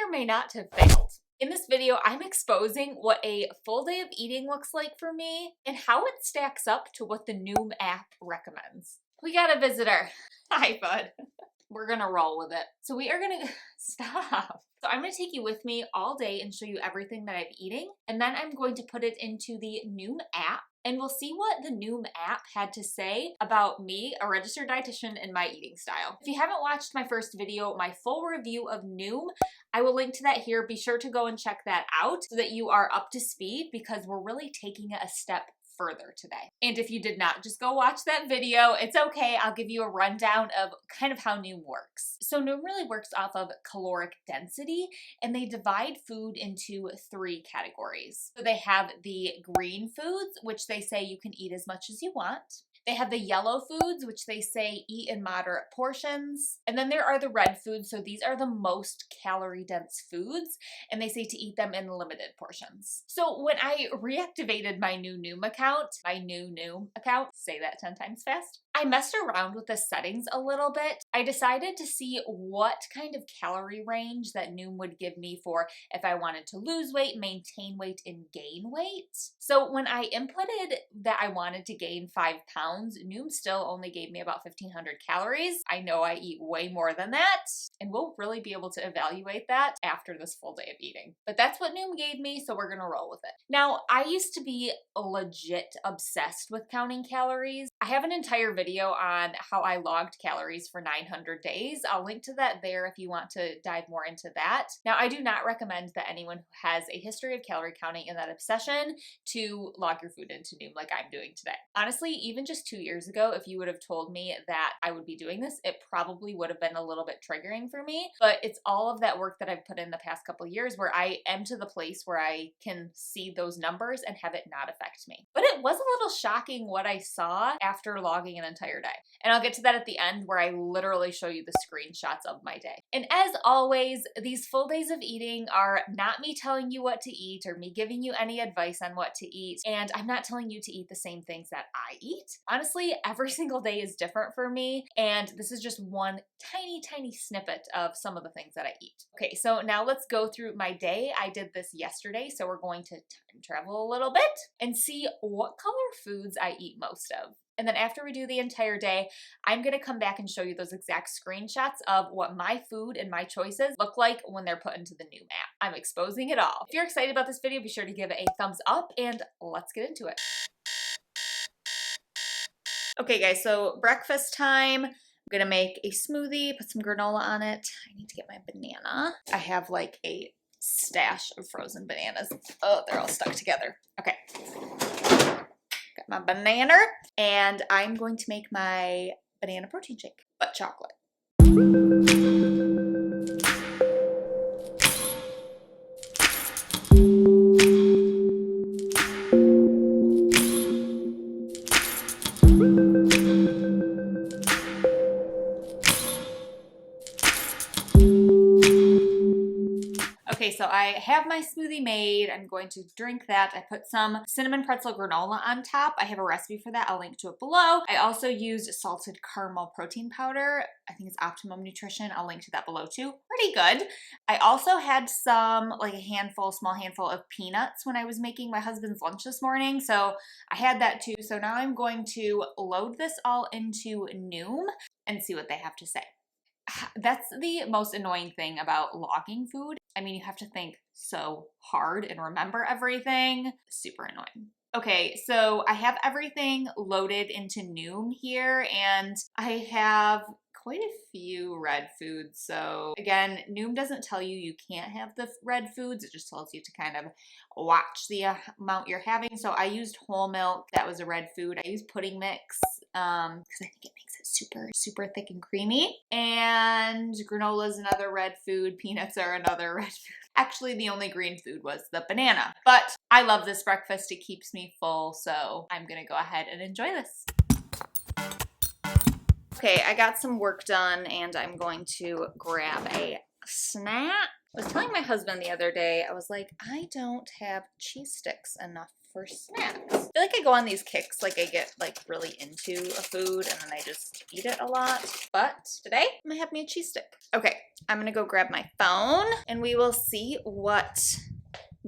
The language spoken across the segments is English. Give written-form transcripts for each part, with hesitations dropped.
or may not have failed. In this video, I'm exposing what a full day of eating looks like for me and how it stacks up to what the Noom app recommends. We got a visitor. Hi, bud. We're gonna roll with it. So we are gonna, stop. So I'm gonna take you with me all day and show you everything that I'm eating, and then I'm going to put it into the Noom app, and we'll see what the Noom app had to say about me, a registered dietitian, and my eating style. If you haven't watched my first video, my full review of Noom, I will link to that here. Be sure to go and check that out so that you are up to speed, because we're really taking it a step further today. And if you did not, just go watch that video. It's okay. I'll give you a rundown of kind of how Noom works. So Noom really works off of caloric density, and they divide food into 3 categories. So they have the green foods, which they say you can eat as much as you want. They have the yellow foods, which they say eat in moderate portions. And then there are the red foods. So these are the most calorie dense foods, and they say to eat them in limited portions. So when I reactivated my new Noom account, say that 10 times fast, I messed around with the settings a little bit. I decided to see what kind of calorie range that Noom would give me for if I wanted to lose weight, maintain weight, and gain weight. So when I inputted that I wanted to gain 5 pounds, Noom still only gave me about 1,500 calories. I know I eat way more than that, and we'll really be able to evaluate that after this full day of eating. But that's what Noom gave me, so we're gonna roll with it. Now, I used to be legit obsessed with counting calories. I have an entire video on how I logged calories for 900 days. I'll link to that there if you want to dive more into that. Now, I do not recommend that anyone who has a history of calorie counting and that obsession to log your food into Noom like I'm doing today. Honestly, even just 2 years ago, if you would have told me that I would be doing this, it probably would have been a little bit triggering for me. But it's all of that work that I've put in the past couple of years where I am to the place where I can see those numbers and have it not affect me. But it was a little shocking what I saw after logging an entire day. And I'll get to that at the end where I literally show you the screenshots of my day. And as always, these full days of eating are not me telling you what to eat or me giving you any advice on what to eat. And I'm not telling you to eat the same things that I eat. Honestly, every single day is different for me. And this is just one tiny snippet of some of the things that I eat. Okay, so now let's go through my day. I did this yesterday, so we're going to time travel a little bit and see what color foods I eat most of. And then after we do the entire day, I'm gonna come back and show you those exact screenshots of what my food and my choices look like when they're put into the Noom app. I'm exposing it all. If you're excited about this video, be sure to give it a thumbs up, and let's get into it. Okay guys, so breakfast time. I'm gonna make a smoothie, put some granola on it. I need to get my banana. I have like a stash of frozen bananas. Oh, they're all stuck together. Okay. Got my banana, and I'm going to make my banana protein shake, but chocolate. Okay, so I have my smoothie made. I'm going to drink that. I put some cinnamon pretzel granola on top. I have a recipe for that. I'll link to it below. I also used salted caramel protein powder. I think it's Optimum Nutrition. I'll link to that below too. Pretty good. I also had some, like a small handful of peanuts when I was making my husband's lunch this morning. So I had that too. So now I'm going to load this all into Noom and see what they have to say. That's the most annoying thing about logging food. I mean, you have to think so hard and remember everything. Super annoying. Okay, so I have everything loaded into Noom here, and I have quite a few red foods. So again, Noom doesn't tell you you can't have the red foods. It just tells you to kind of watch the amount you're having. So I used whole milk. That was a red food. I used pudding mix because I think it makes it super thick and creamy. And granola is another red food. Peanuts are another red food. Actually, the only green food was the banana. But I love this breakfast. It keeps me full. So I'm going to go ahead and enjoy this. Okay, I got some work done and I'm going to grab a snack. I was telling my husband the other day, I was like, I don't have cheese sticks enough for snacks. I feel like I go on these kicks, like I get like really into a food and then I just eat it a lot. But today, I'm gonna have me a cheese stick. Okay, I'm gonna go grab my phone and we will see what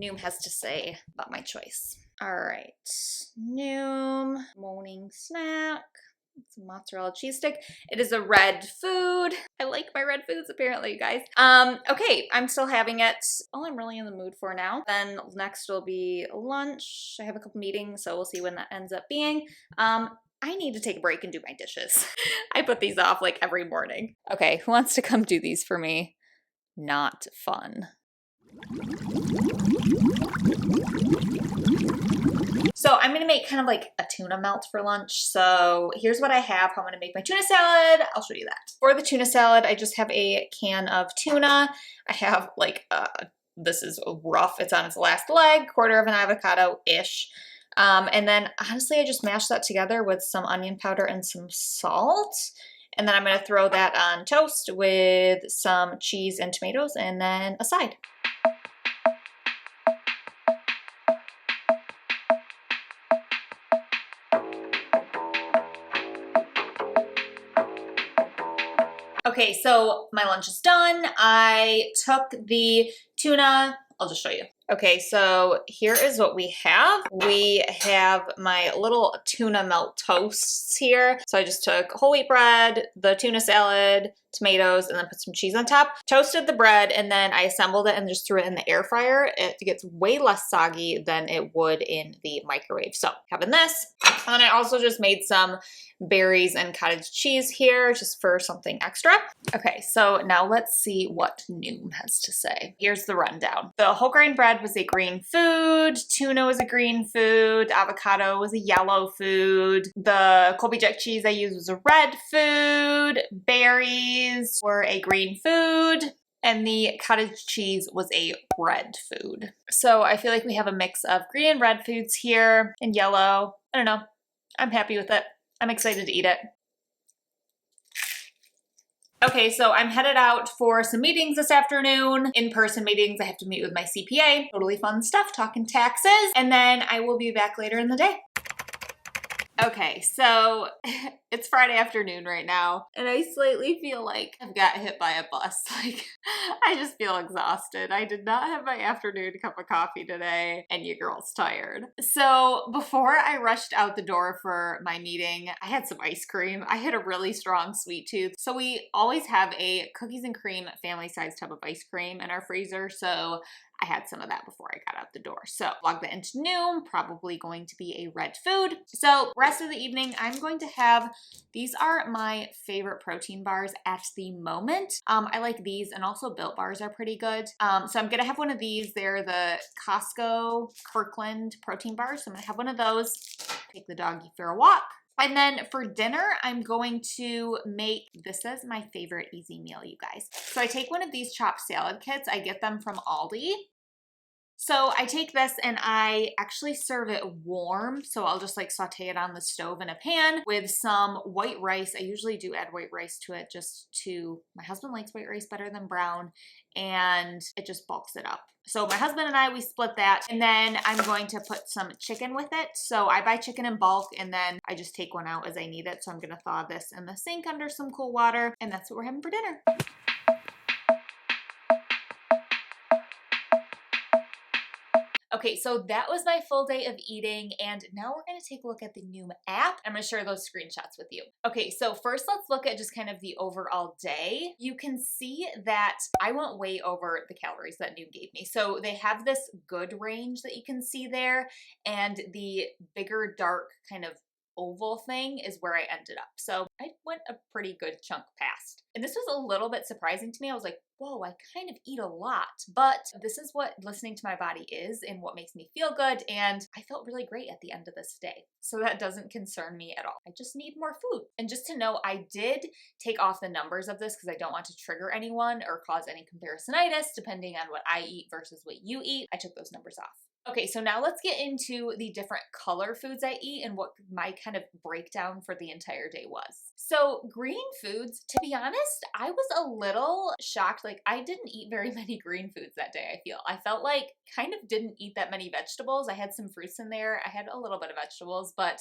Noom has to say about my choice. All right, Noom, morning snack. It's a mozzarella cheese stick. It is a red food. I like my red foods apparently, you guys. Okay, I'm still having it. All I'm really in the mood for now. Then next will be lunch. I have a couple meetings, so we'll see when that ends up being. I need to take a break and do my dishes. I put these off like every morning. Okay, who wants to come do these for me? Not fun. So I'm gonna make kind of like a tuna melt for lunch. So here's what I have, how I'm gonna make my tuna salad. I'll show you that. For the tuna salad, I just have a can of tuna. I have like, this is rough, it's on its last leg, quarter of an avocado-ish. And then honestly, I just mashed that together with some onion powder and some salt. And then I'm gonna throw that on toast with some cheese and tomatoes and then a side. Okay, so my lunch is done. I took the tuna, I'll just show you. Okay, so here is what we have. We have my little tuna melt toasts here. So I just took whole wheat bread, the tuna salad, tomatoes, and then put some cheese on top. Toasted the bread, and then I assembled it and just threw it in the air fryer. It gets way less soggy than it would in the microwave. So having this, and I also just made some berries and cottage cheese here just for something extra. Okay, so now let's see what Noom has to say. Here's the rundown. The whole grain bread was a green food, tuna was a green food, avocado was a yellow food, the Colby Jack cheese I used was a red food, berries were a green food, and the cottage cheese was a red food. So I feel like we have a mix of green and red foods here, and yellow. I don't know. I'm happy with it. I'm excited to eat it. Okay, so I'm headed out for some meetings this afternoon. In-person meetings. I have to meet with my CPA. Totally fun stuff, talking taxes. And then I will be back later in the day. Okay, so it's Friday afternoon right now, and I slightly feel like I've got hit by a bus. Like, I just feel exhausted. I did not have my afternoon cup of coffee today, and your girl's tired. So before I rushed out the door for my meeting, I had some ice cream. I had a really strong sweet tooth. So we always have a cookies and cream family-sized tub of ice cream in our freezer, so I had some of that before I got out the door. So log that into Noom, probably going to be a red food. So rest of the evening, I'm going to have, these are my favorite protein bars at the moment. I like these, and also Built bars are pretty good. So I'm gonna have one of these. They're the Costco Kirkland protein bars. So I'm gonna have one of those, take the doggy for a walk. And then for dinner, I'm going to make, this is my favorite easy meal, you guys. So I take one of these chopped salad kits. I get them from Aldi. So I take this and I actually serve it warm. So I'll just like saute it on the stove in a pan with some white rice. I usually do add white rice to it just to, my husband likes white rice better than brown, and it just bulks it up. So my husband and I, we split that, and then I'm going to put some chicken with it. So I buy chicken in bulk, and then I just take one out as I need it. So I'm gonna thaw this in the sink under some cool water, and that's what we're having for dinner. Okay, so that was my full day of eating, and now we're gonna take a look at the Noom app. I'm gonna share those screenshots with you. Okay, so first let's look at just kind of the overall day. You can see that I went way over the calories that Noom gave me. So they have this good range that you can see there, and the bigger dark kind of oval thing is where I ended up. So I went a pretty good chunk past. And this was a little bit surprising to me. I was like, whoa, I kind of eat a lot, but this is what listening to my body is and what makes me feel good. And I felt really great at the end of this day. So that doesn't concern me at all. I just need more food. And just to know, I did take off the numbers of this because I don't want to trigger anyone or cause any comparisonitis depending on what I eat versus what you eat. I took those numbers off. Okay, so now let's get into the different color foods I eat and what my kind of breakdown for the entire day was. So green foods, to be honest, I was a little shocked. Like, I didn't eat very many green foods that day, I feel. I felt like kind of didn't eat that many vegetables. I had some fruits in there. I had a little bit of vegetables, but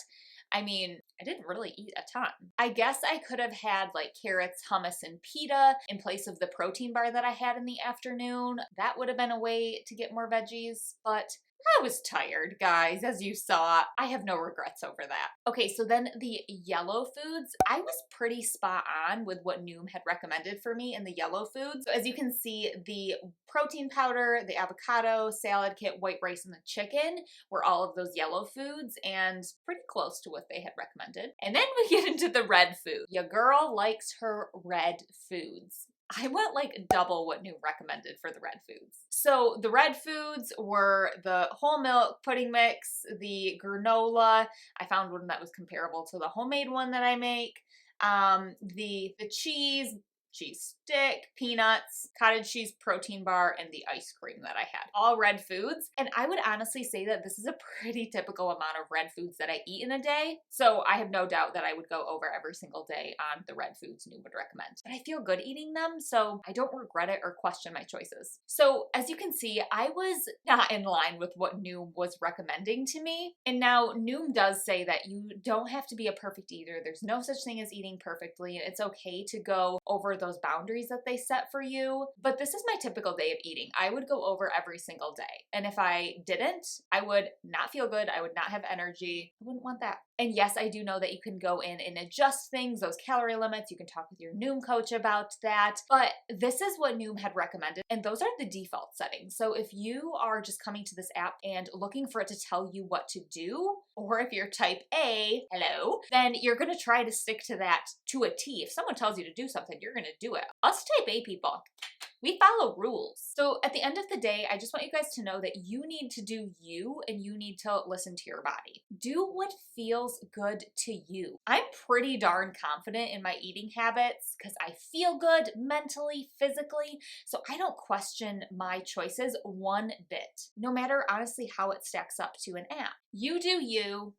I mean, I didn't really eat a ton. I guess I could have had like carrots, hummus, and pita in place of the protein bar that I had in the afternoon. That would have been a way to get more veggies, but I was tired, guys, as you saw. I have no regrets over that. Okay, so then the yellow foods, I was pretty spot on with what Noom had recommended for me in the yellow foods. So as you can see, the protein powder, the avocado, salad kit, white rice, and the chicken were all of those yellow foods and pretty close to what they had recommended. And then we get into the red food. Your girl likes her red foods. I went like double what Noom recommended for the red foods. So the red foods were the whole milk pudding mix, the granola. I found one that was comparable to the homemade one that I make. The cheese stick, peanuts, cottage cheese protein bar, and the ice cream that I had. All red foods. And I would honestly say that this is a pretty typical amount of red foods that I eat in a day. So I have no doubt that I would go over every single day on the red foods Noom would recommend. But I feel good eating them, so I don't regret it or question my choices. So as you can see, I was not in line with what Noom was recommending to me. And now Noom does say that you don't have to be a perfect eater. There's no such thing as eating perfectly. And it's okay to go over those boundaries that they set for you. But this is my typical day of eating. I would go over every single day. And if I didn't, I would not feel good. I would not have energy. I wouldn't want that. And yes, I do know that you can go in and adjust things, those calorie limits. You can talk with your Noom coach about that. But this is what Noom had recommended. And those are the default settings. So if you are just coming to this app and looking for it to tell you what to do, or if you're type A, hello, then you're going to try to stick to that to a T. If someone tells you to do something, you're going to do it. Us type A people, we follow rules. So at the end of the day, I just want you guys to know that you need to do you and you need to listen to your body. Do what feels good to you. I'm pretty darn confident in my eating habits because I feel good mentally, physically, so I don't question my choices one bit, no matter honestly how it stacks up to an app. You do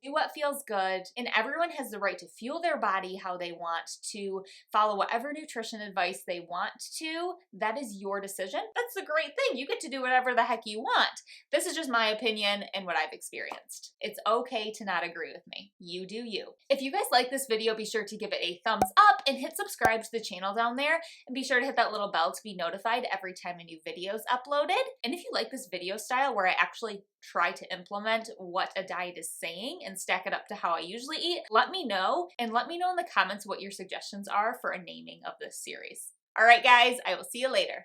what feels good, and everyone has the right to fuel their body how they want, to follow whatever nutrition advice they want to. That is your decision. That's the great thing. You get to do whatever the heck you want. This is just my opinion and what I've experienced. It's okay to not agree with me. You do you. If you guys like this video, be sure to give it a thumbs up and hit subscribe to the channel down there, and be sure to hit that little bell to be notified every time a new video is uploaded. And if you like this video style where I actually try to implement what a diet is saying and stack it up to how I usually eat, let me know, and let me know in the comments what your suggestions are for a naming of this series. All right, guys, I will see you later.